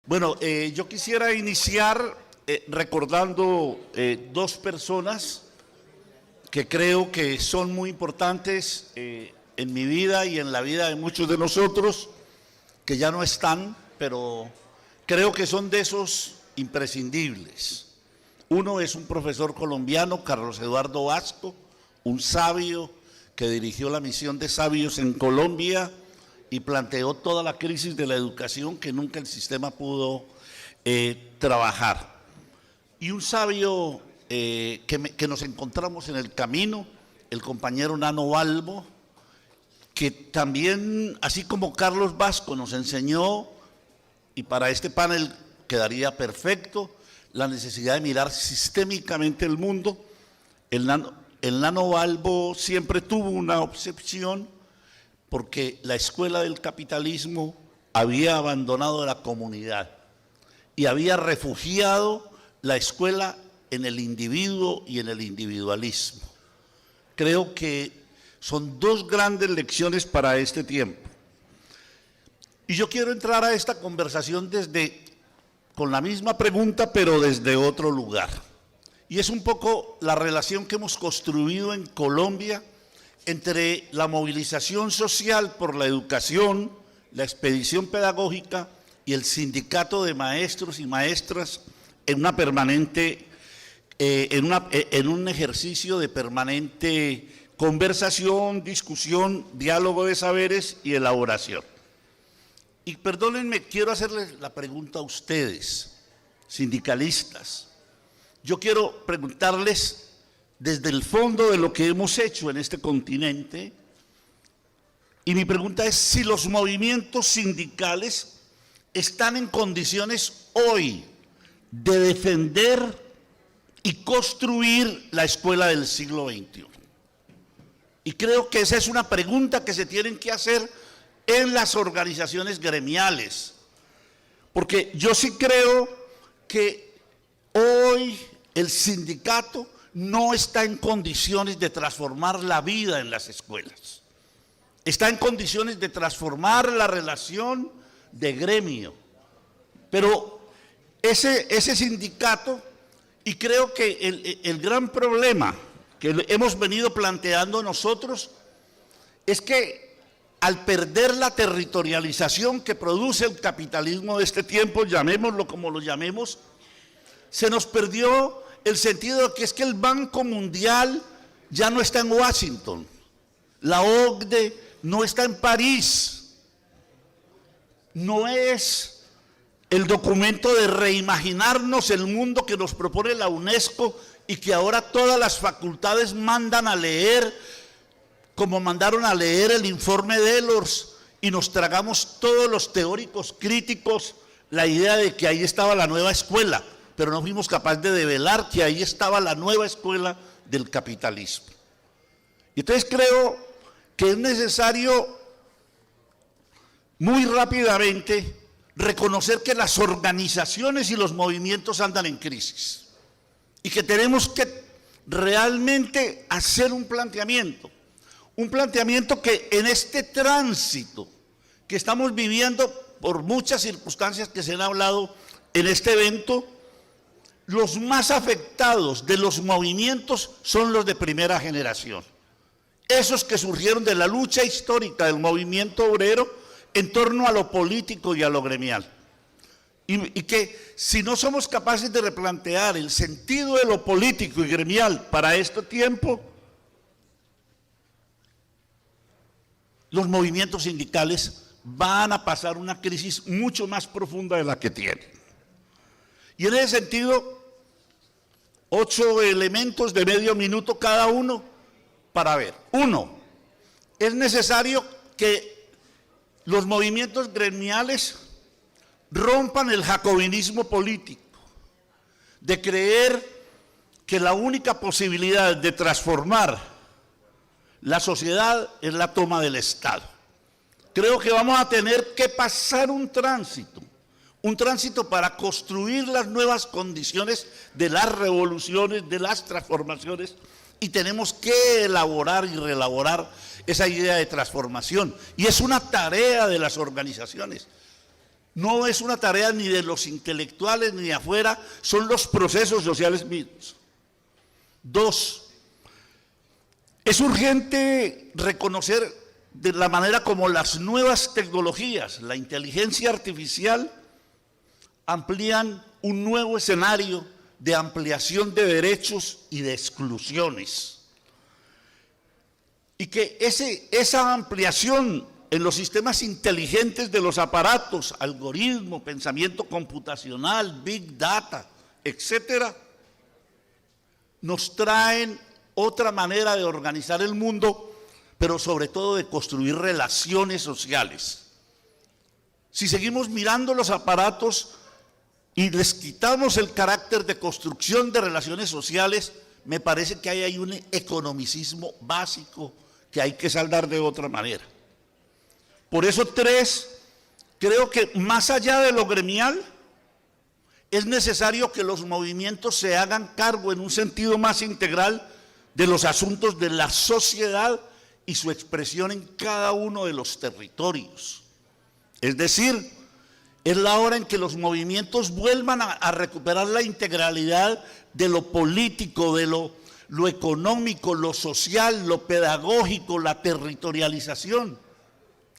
Bueno, yo quisiera iniciar recordando dos personas que creo que son muy importantes en mi vida y en la vida de muchos de nosotros, que ya no están, pero creo que son de esos imprescindibles. Uno es un profesor colombiano, Carlos Eduardo Vasco, un sabio que dirigió la misión de sabios en Colombia y planteó toda la crisis de la educación que nunca el sistema pudo trabajar. Y un sabio que nos encontramos en el camino, el compañero Nano Balbo, que también, así como Carlos Vasco nos enseñó, y para este panel quedaría perfecto, la necesidad de mirar sistémicamente el mundo. El Nano Balbo siempre tuvo una obsesión porque la escuela del capitalismo había abandonado la comunidad y había refugiado la escuela en el individuo y en el individualismo. Creo que son dos grandes lecciones para este tiempo. Y yo quiero entrar a esta conversación con la misma pregunta, pero desde otro lugar. Y es un poco la relación que hemos construido en Colombia entre la movilización social por la educación, la expedición pedagógica y el sindicato de maestros y maestras en una permanente, en un ejercicio de permanente conversación, discusión, diálogo de saberes y elaboración. Y perdónenme, quiero hacerles la pregunta a ustedes, sindicalistas. Yo quiero preguntarles desde el fondo de lo que hemos hecho en este continente, y mi pregunta es si los movimientos sindicales están en condiciones hoy de defender y construir la escuela del siglo XXI. Y creo que esa es una pregunta que se tienen que hacer en las organizaciones gremiales, porque yo sí creo que hoy el sindicato no está en condiciones de transformar la vida en las escuelas. Está en condiciones de transformar la relación de gremio. Pero ese sindicato, y creo que el gran problema que hemos venido planteando nosotros, es que al perder la territorialización que produce el capitalismo de este tiempo, llamémoslo como lo llamemos, se nos perdió el sentido de que es que el Banco Mundial ya no está en Washington, la OCDE no está en París, no es el documento de reimaginarnos el mundo que nos propone la UNESCO y que ahora todas las facultades mandan a leer, como mandaron a leer el informe de Delors, y nos tragamos todos los teóricos críticos la idea de que ahí estaba la nueva escuela, pero no fuimos capaces de develar que ahí estaba la nueva escuela del capitalismo. Y entonces creo que es necesario muy rápidamente reconocer que las organizaciones y los movimientos andan en crisis y que tenemos que realmente hacer un planteamiento que en este tránsito que estamos viviendo por muchas circunstancias que se han hablado en este evento, los más afectados de los movimientos son los de primera generación. Esos que surgieron de la lucha histórica del movimiento obrero en torno a lo político y a lo gremial. Y que si no somos capaces de replantear el sentido de lo político y gremial para este tiempo, los movimientos sindicales van a pasar una crisis mucho más profunda de la que tienen. Y en ese sentido, 8 elementos de medio minuto cada uno para ver. 1, es necesario que los movimientos gremiales rompan el jacobinismo político, de creer que la única posibilidad de transformar la sociedad es la toma del Estado. Creo que vamos a tener que pasar un tránsito para construir las nuevas condiciones de las revoluciones, de las transformaciones, y tenemos que elaborar y reelaborar esa idea de transformación. Y es una tarea de las organizaciones. No es una tarea ni de los intelectuales ni de afuera, son los procesos sociales mismos. 2, es urgente reconocer de la manera como las nuevas tecnologías, la inteligencia artificial, amplían un nuevo escenario de ampliación de derechos y de exclusiones. Y que esa ampliación en los sistemas inteligentes de los aparatos, algoritmo, pensamiento computacional, big data, etcétera, nos traen otra manera de organizar el mundo, pero sobre todo de construir relaciones sociales. Si seguimos mirando los aparatos y les quitamos el carácter de construcción de relaciones sociales, me parece que hay un economicismo básico que hay que saldar de otra manera. Por eso 3, creo que más allá de lo gremial, es necesario que los movimientos se hagan cargo en un sentido más integral de los asuntos de la sociedad y su expresión en cada uno de los territorios. Es decir, es la hora en que los movimientos vuelvan a recuperar la integralidad de lo político, de lo económico, lo social, lo pedagógico, la territorialización,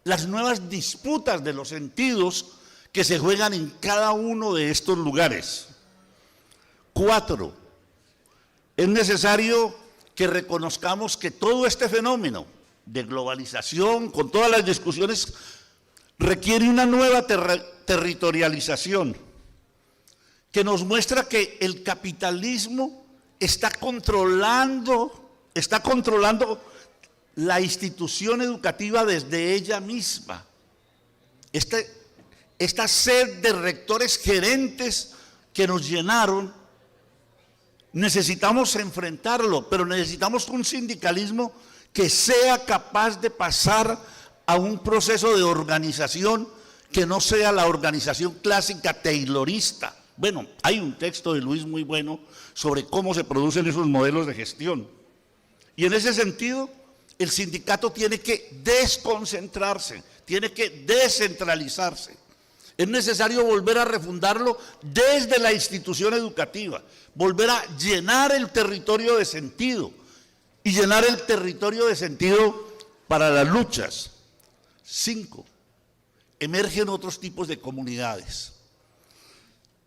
las nuevas disputas de los sentidos que se juegan en cada uno de estos lugares. 4, es necesario que reconozcamos que todo este fenómeno de globalización, con todas las discusiones, requiere una nueva territorialización que nos muestra que el capitalismo está controlando la institución educativa desde ella misma. Esta sed de rectores gerentes que nos llenaron, necesitamos enfrentarlo, pero necesitamos un sindicalismo que sea capaz de pasar a un proceso de organización que no sea la organización clásica taylorista. Bueno, hay un texto de Luis muy bueno sobre cómo se producen esos modelos de gestión. Y en ese sentido, el sindicato tiene que desconcentrarse, tiene que descentralizarse. Es necesario volver a refundarlo desde la institución educativa, volver a llenar el territorio de sentido y llenar el territorio de sentido para las luchas. 5, emergen otros tipos de comunidades.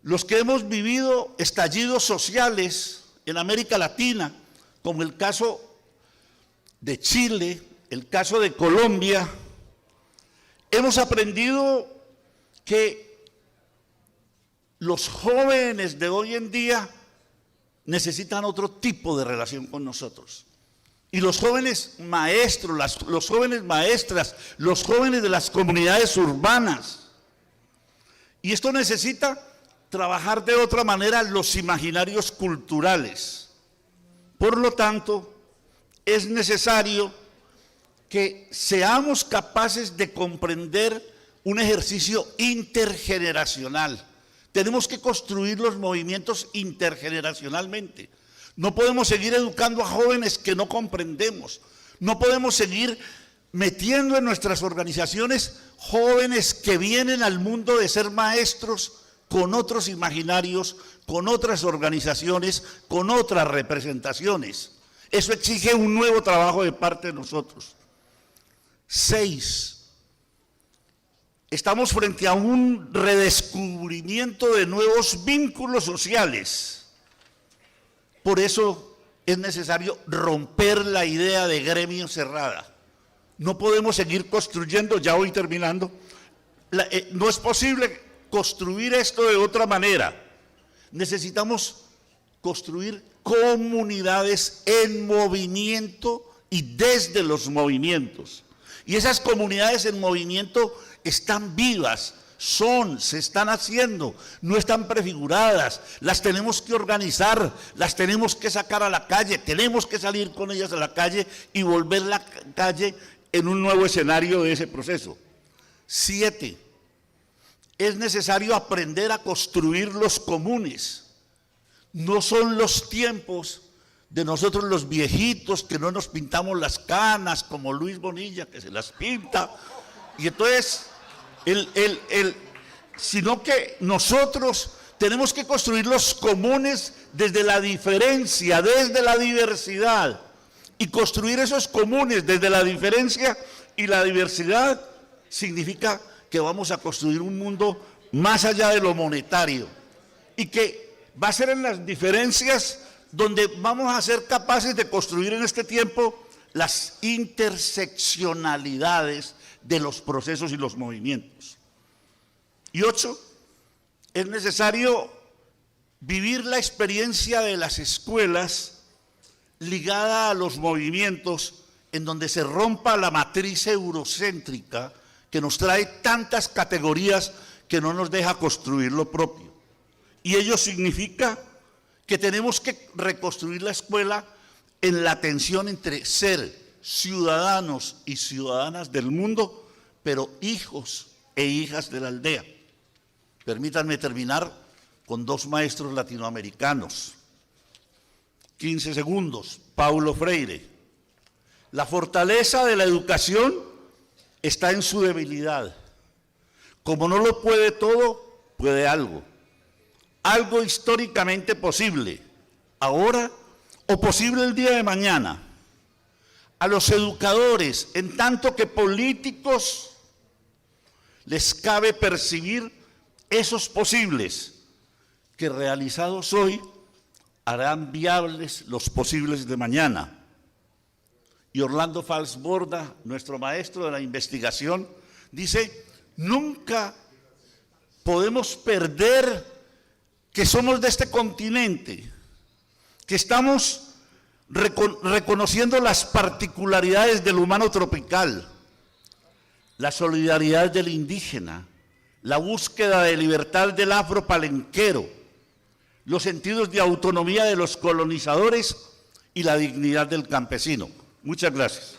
Los que hemos vivido estallidos sociales en América Latina, como el caso de Chile, el caso de Colombia, hemos aprendido que los jóvenes de hoy en día necesitan otro tipo de relación con nosotros. Y los jóvenes maestros, los jóvenes maestras, los jóvenes de las comunidades urbanas. Y esto necesita trabajar de otra manera los imaginarios culturales. Por lo tanto, es necesario que seamos capaces de comprender un ejercicio intergeneracional. Tenemos que construir los movimientos intergeneracionalmente. No podemos seguir educando a jóvenes que no comprendemos. No podemos seguir metiendo en nuestras organizaciones jóvenes que vienen al mundo de ser maestros con otros imaginarios, con otras organizaciones, con otras representaciones. Eso exige un nuevo trabajo de parte de nosotros. 6. Estamos frente a un redescubrimiento de nuevos vínculos sociales. Por eso es necesario romper la idea de gremio cerrada. No podemos seguir construyendo, ya voy terminando, no es posible construir esto de otra manera. Necesitamos construir comunidades en movimiento y desde los movimientos. Y esas comunidades en movimiento están vivas, se están haciendo, no están prefiguradas, las tenemos que organizar, las tenemos que sacar a la calle, tenemos que salir con ellas a la calle y volver la calle en un nuevo escenario de ese proceso. 7. Es necesario aprender a construir los comunes. No son los tiempos de nosotros los viejitos que no nos pintamos las canas como Luis Bonilla que se las pinta. Y entonces sino que nosotros tenemos que construir los comunes desde la diferencia, desde la diversidad. Y construir esos comunes desde la diferencia y la diversidad significa que vamos a construir un mundo más allá de lo monetario. Y que va a ser en las diferencias donde vamos a ser capaces de construir en este tiempo las interseccionalidades de los procesos y los movimientos. Y 8, es necesario vivir la experiencia de las escuelas ligada a los movimientos en donde se rompa la matriz eurocéntrica que nos trae tantas categorías que no nos deja construir lo propio. Y ello significa que tenemos que reconstruir la escuela en la tensión entre ser ciudadanos y ciudadanas del mundo, pero hijos e hijas de la aldea. Permítanme terminar con 2 maestros latinoamericanos. 15 segundos. Paulo Freire. La fortaleza de la educación está en su debilidad. Como no lo puede todo, puede algo. Algo históricamente posible, ahora o posible el día de mañana. A los educadores, en tanto que políticos, les cabe percibir esos posibles que realizados hoy harán viables los posibles de mañana. Y Orlando Falsborda, nuestro maestro de la investigación, dice: nunca podemos perder que somos de este continente, que estamos reconociendo las particularidades del humano tropical, la solidaridad del indígena, la búsqueda de libertad del afropalenquero, los sentidos de autonomía de los colonizadores y la dignidad del campesino. Muchas gracias.